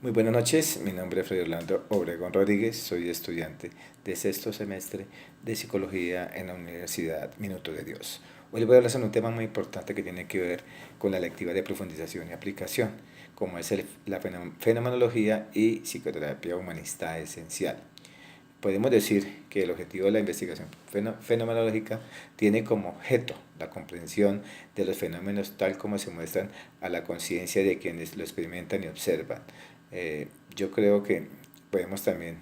Muy buenas noches, mi nombre es Freddy Orlando Obregón Rodríguez, soy estudiante de sexto semestre de Psicología en la Universidad Minuto de Dios. Hoy les voy a hablar sobre un tema muy importante que tiene que ver con la electiva de profundización y aplicación, como es la fenomenología y psicoterapia humanista esencial. Podemos decir que el objetivo de la investigación fenomenológica tiene como objeto la comprensión de los fenómenos tal como se muestran a la conciencia de quienes lo experimentan y observan. Yo creo que podemos también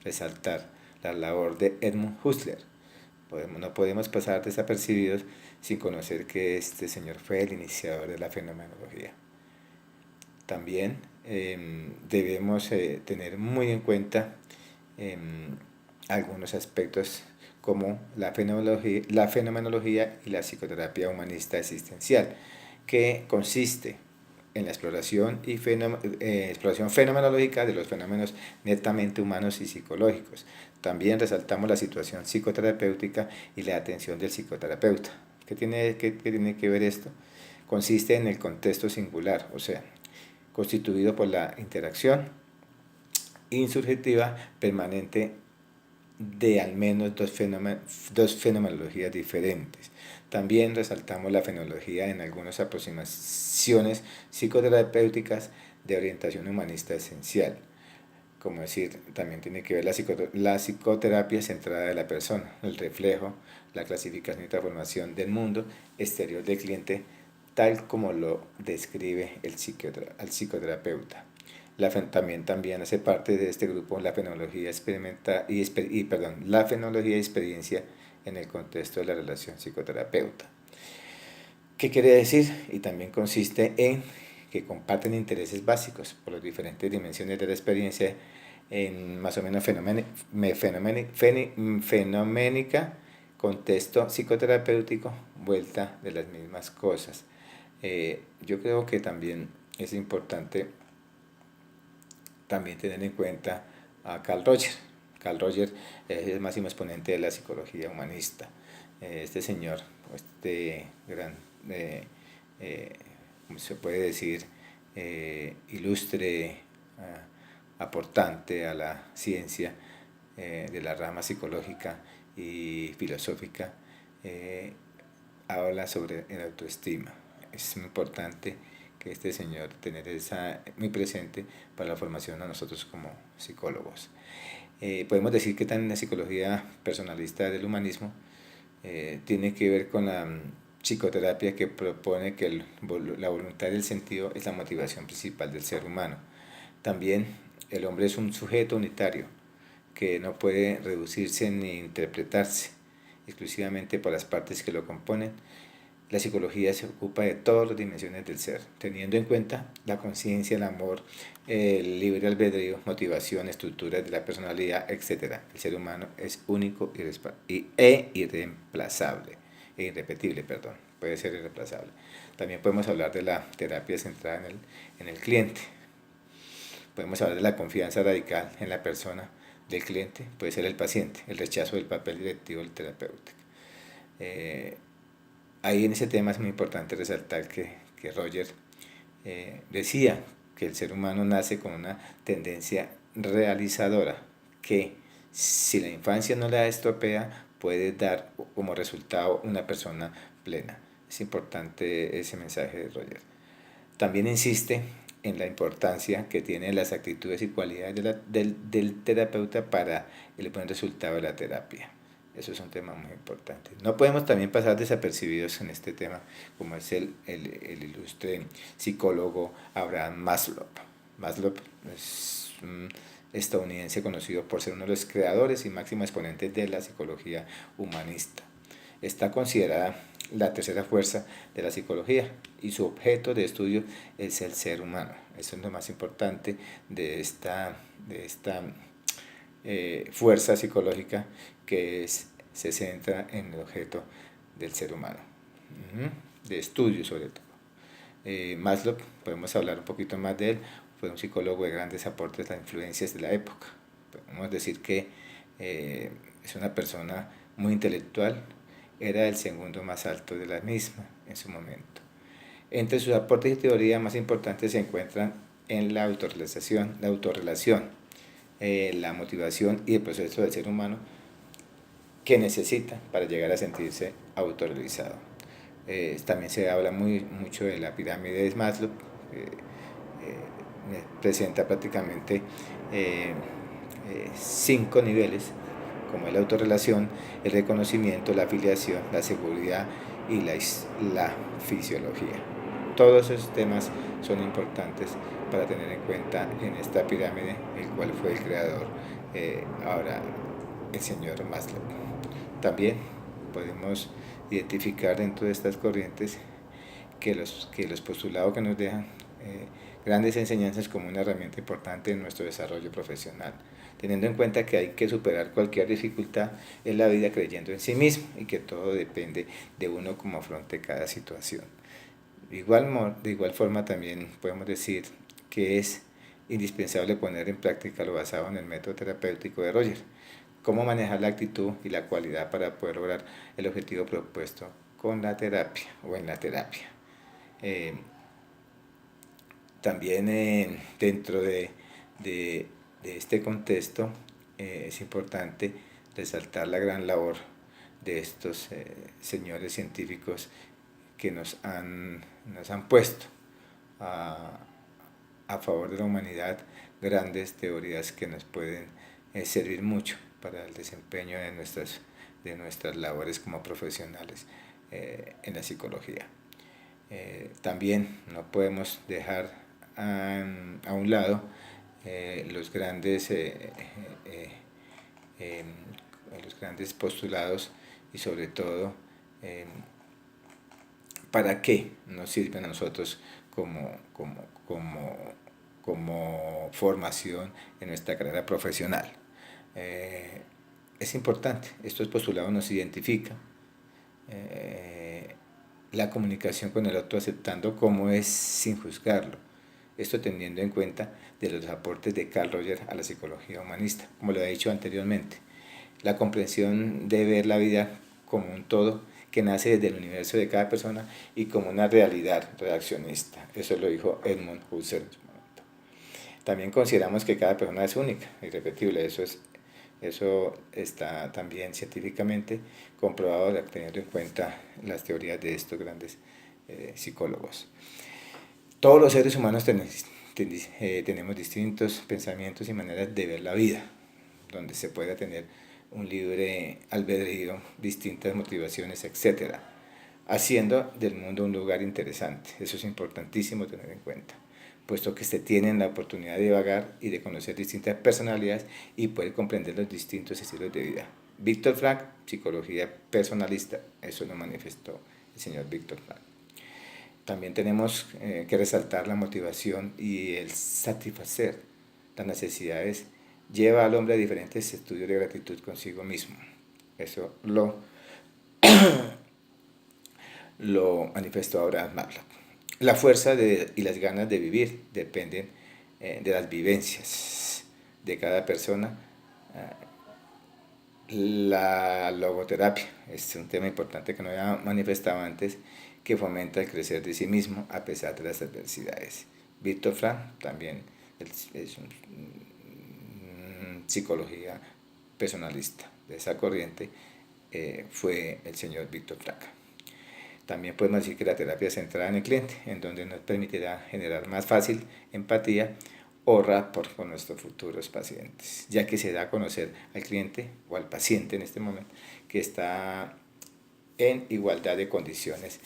resaltar la labor de Edmund Husserl. No podemos pasar desapercibidos sin conocer que este señor fue el iniciador de la fenomenología. También debemos tener muy en cuenta algunos aspectos como la fenomenología y la psicoterapia humanista existencial, que consiste en la exploración fenomenológica de los fenómenos netamente humanos y psicológicos. También resaltamos la situación psicoterapéutica y la atención del psicoterapeuta. ¿Qué tiene que ver esto? Consiste en el contexto singular, o sea, constituido por la interacción insubjetiva permanente de al menos dos fenomenologías diferentes. También resaltamos la fenomenología en algunas aproximaciones psicoterapéuticas de orientación humanista esencial. Como decir, también tiene que ver la psicoterapia centrada en la persona, el reflejo, la clasificación y transformación del mundo exterior del cliente, tal como lo describe el psicoterapeuta. También hace parte de este grupo la fenomenología la fenomenología y experiencia en el contexto de la relación psicoterapeuta. ¿Qué quiere decir? Y también consiste en que comparten intereses básicos por las diferentes dimensiones de la experiencia en más o menos fenoménica, contexto psicoterapéutico, vuelta de las mismas cosas. Yo creo que también es importante también tener en cuenta a Carl Roger. Carl Roger es el máximo exponente de la psicología humanista. Este señor, este gran, se puede decir, ilustre aportante a la ciencia de la rama psicológica y filosófica, habla sobre el autoestima. Es muy importante que este señor tener esa muy presente para la formación a nosotros como psicólogos. Podemos decir que también la psicología personalista del humanismo tiene que ver con la psicoterapia que propone que la voluntad del sentido es la motivación principal del ser humano. También el hombre es un sujeto unitario que no puede reducirse ni interpretarse exclusivamente por las partes que lo componen. La psicología se ocupa de todas las dimensiones del ser, teniendo en cuenta la conciencia, el amor, el libre albedrío, motivación, estructuras de la personalidad, etc. El ser humano es único e irreemplazable, irrepetible, perdón, puede ser irreemplazable. También podemos hablar de la terapia centrada en el cliente. Podemos hablar de la confianza radical en la persona del cliente, puede ser el paciente, el rechazo del papel directivo del terapeuta. Ahí en ese tema es muy importante resaltar que Roger decía que el ser humano nace con una tendencia realizadora, que si la infancia no la estropea, puede dar como resultado una persona plena. Es importante ese mensaje de Roger. También insiste en la importancia que tienen las actitudes y cualidades del terapeuta para el buen resultado de la terapia. Eso es un tema muy importante. No podemos también pasar desapercibidos en este tema, como es el ilustre psicólogo Abraham Maslow. Maslow es un estadounidense conocido por ser uno de los creadores y máximos exponentes de la psicología humanista. Está considerada la tercera fuerza de la psicología y su objeto de estudio es el ser humano. Eso es lo más importante de esta fuerza psicológica que se centra en el objeto del ser humano, de estudio sobre todo. Maslow, podemos hablar un poquito más de él, fue un psicólogo de grandes aportes a las influencias de la época. Podemos decir que es una persona muy intelectual, era el segundo más alto de la misma en su momento. Entre sus aportes y teoría más importantes se encuentran en la autorrelación, la motivación y el proceso del ser humano que necesita para llegar a sentirse autorrealizado. También se habla mucho de la pirámide de Maslow, presenta prácticamente 5 niveles, como es la autorrelación, el reconocimiento, la afiliación, la seguridad y la fisiología. Todos esos temas son importantes para tener en cuenta en esta pirámide, el cual fue el creador, ahora el señor Maslow. También podemos identificar dentro de estas corrientes que los postulados que nos dejan grandes enseñanzas como una herramienta importante en nuestro desarrollo profesional, teniendo en cuenta que hay que superar cualquier dificultad en la vida creyendo en sí mismo y que todo depende de uno cómo afronte cada situación. De igual forma también podemos decir que es indispensable poner en práctica lo basado en el método terapéutico de Roger, cómo manejar la actitud y la cualidad para poder lograr el objetivo propuesto con la terapia o en la terapia. También dentro de este contexto es importante resaltar la gran labor de estos señores científicos que nos han puesto a favor de la humanidad grandes teorías que nos pueden servir mucho para el desempeño de nuestras labores como profesionales en la psicología. También no podemos dejar a un lado los grandes postulados y sobre todo para qué nos sirven a nosotros como formación en nuestra carrera profesional. Es importante, estos postulados nos identifican la comunicación con el otro aceptando cómo es sin juzgarlo, esto teniendo en cuenta de los aportes de Carl Rogers a la psicología humanista, como lo he dicho anteriormente, la comprensión de ver la vida como un todo que nace desde el universo de cada persona y como una realidad reaccionista. Eso lo dijo Edmund Husserl en su momento. También consideramos que cada persona es única, irrepetible. Eso está también científicamente comprobado teniendo en cuenta las teorías de estos grandes psicólogos. Todos los seres humanos tenemos distintos pensamientos y maneras de ver la vida, donde se puede tener un libre albedrío, distintas motivaciones, etc., haciendo del mundo un lugar interesante. Eso es importantísimo tener en cuenta, puesto que se tienen la oportunidad de vagar y de conocer distintas personalidades y poder comprender los distintos estilos de vida. Viktor Frankl, psicología personalista, eso lo manifestó el señor Viktor Frankl. También tenemos que resaltar la motivación y el satisfacer las necesidades lleva al hombre a diferentes estudios de gratitud consigo mismo. Eso lo manifestó Abraham Maslow. La fuerza y las ganas de vivir dependen de las vivencias de cada persona. La logoterapia es un tema importante que no había manifestado antes, que fomenta el crecer de sí mismo a pesar de las adversidades. Viktor Frankl también es un psicología personalista de esa corriente, fue el señor Viktor Frankl. También podemos decir que la terapia centrada en el cliente, en donde nos permitirá generar más fácil empatía o rapport con nuestros futuros pacientes, ya que se da a conocer al cliente o al paciente en este momento que está en igualdad de condiciones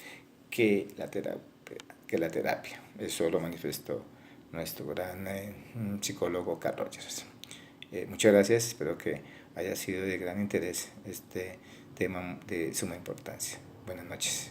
que la terapia. Eso lo manifestó nuestro gran psicólogo Carl Rogers. Muchas gracias, espero que haya sido de gran interés este tema de suma importancia. Buenas noches.